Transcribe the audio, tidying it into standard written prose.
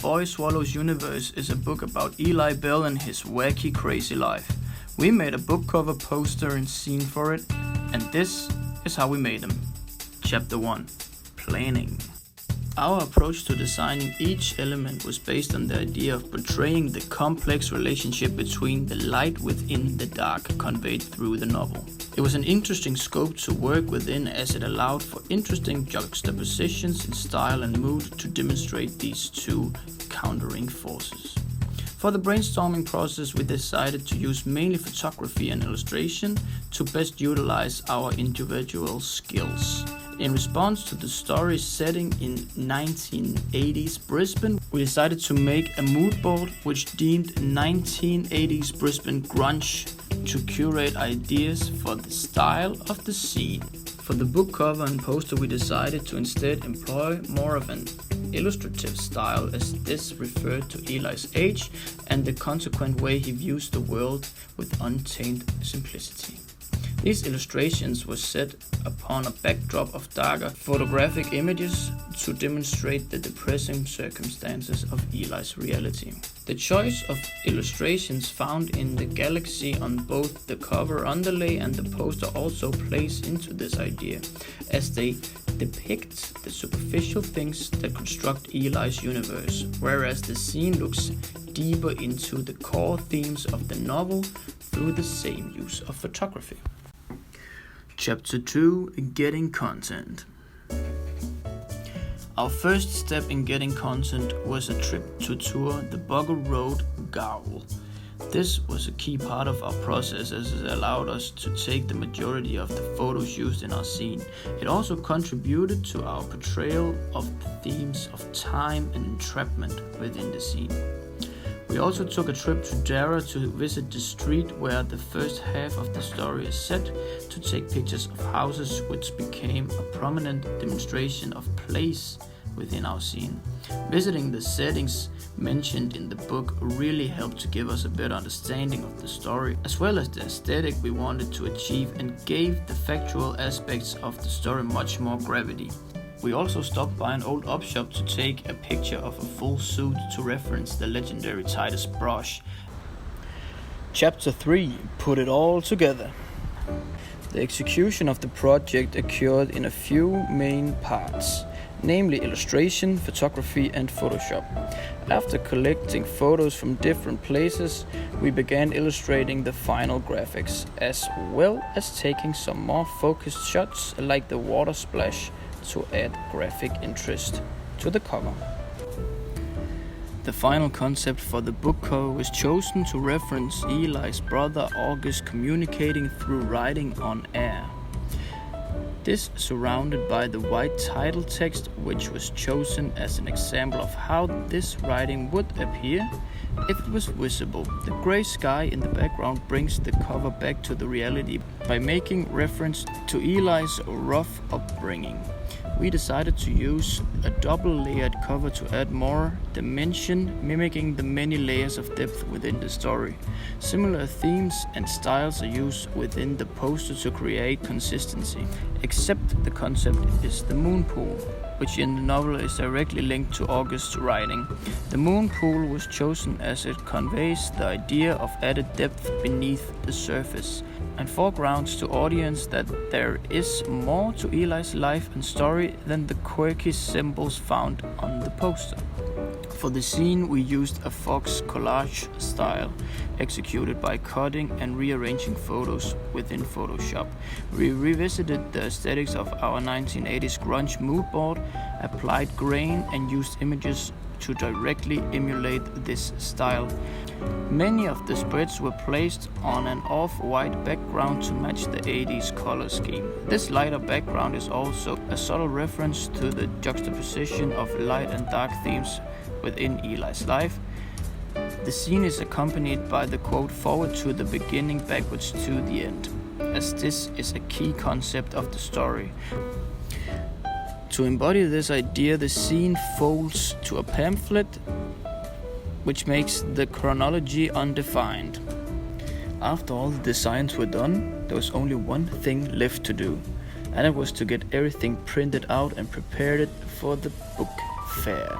Boy Swallows Universe is a book about Eli Bell and his wacky, crazy life. We made a book cover, poster and scene for it, and this is how we made them. Chapter 1. Planning. Our approach to designing each element was based on the idea of portraying the complex relationship between the light within the dark conveyed through the novel. It was an interesting scope to work within as it allowed for interesting juxtapositions in style and mood to demonstrate these two countering forces. For the brainstorming process, we decided to use mainly photography and illustration to best utilize our individual skills. In response to the story's setting in 1980s Brisbane, we decided to make a mood board which deemed 1980s Brisbane grunge to curate ideas for the style of the scene. For the book cover and poster, we decided to instead employ more of an illustrative style, as this referred to Eli's age and the consequent way he views the world with untamed simplicity. These illustrations were set upon a backdrop of darker photographic images to demonstrate the depressing circumstances of Eli's reality. The choice of illustrations found in the galaxy on both the cover underlay and the poster also plays into this idea, as they depict the superficial things that construct Eli's universe, whereas the scene looks deeper into the core themes of the novel through the same use of photography. Chapter 2. Getting content. Our first step in getting content was a trip to tour the Bugle Road Gaol. This was a key part of our process as it allowed us to take the majority of the photos used in our scene. It also contributed to our portrayal of the themes of time and entrapment within the scene. We also took a trip to Dara to visit the street where the first half of the story is set, to take pictures of houses, which became a prominent demonstration of place within our scene. Visiting the settings mentioned in the book really helped to give us a better understanding of the story, as well as the aesthetic we wanted to achieve, and gave the factual aspects of the story much more gravity. We also stopped by an old op shop to take a picture of a full suit to reference the legendary Titus brush. Chapter 3. Put it all together. The execution of the project occurred in a few main parts, namely illustration, photography and Photoshop. After collecting photos from different places, we began illustrating the final graphics, as well as taking some more focused shots like the water splash to add graphic interest to the cover. The final concept for the book cover was chosen to reference Eli's brother August communicating through writing on air. This surrounded by the white title text, which was chosen as an example of how this writing would appear if it was visible. The grey sky in the background brings the cover back to the reality by making reference to Eli's rough upbringing. We decided to use a double-layered cover to add more dimension, mimicking the many layers of depth within the story. Similar themes and styles are used within the poster to create consistency, except the concept is the moon pool, which in the novel is directly linked to August's writing. The moon pool was chosen as it conveys the idea of added depth beneath the surface, and foregrounds to audience that there is more to Eli's life and story than the quirky symbols found on the poster. For the scene, we used a Fox collage style, executed by cutting and rearranging photos within Photoshop. We revisited the aesthetics of our 1980s grunge mood board, applied grain and used images to directly emulate this style. Many of the spreads were placed on an off-white background to match the 80s color scheme. This lighter background is also a subtle reference to the juxtaposition of light and dark themes within Eli's life. The scene is accompanied by the quote "forward to the beginning, backwards to the end," as this is a key concept of the story. To embody this idea, the scene folds to a pamphlet, which makes the chronology undefined. After all the designs were done, there was only one thing left to do, and it was to get everything printed out and prepared it for the book fair.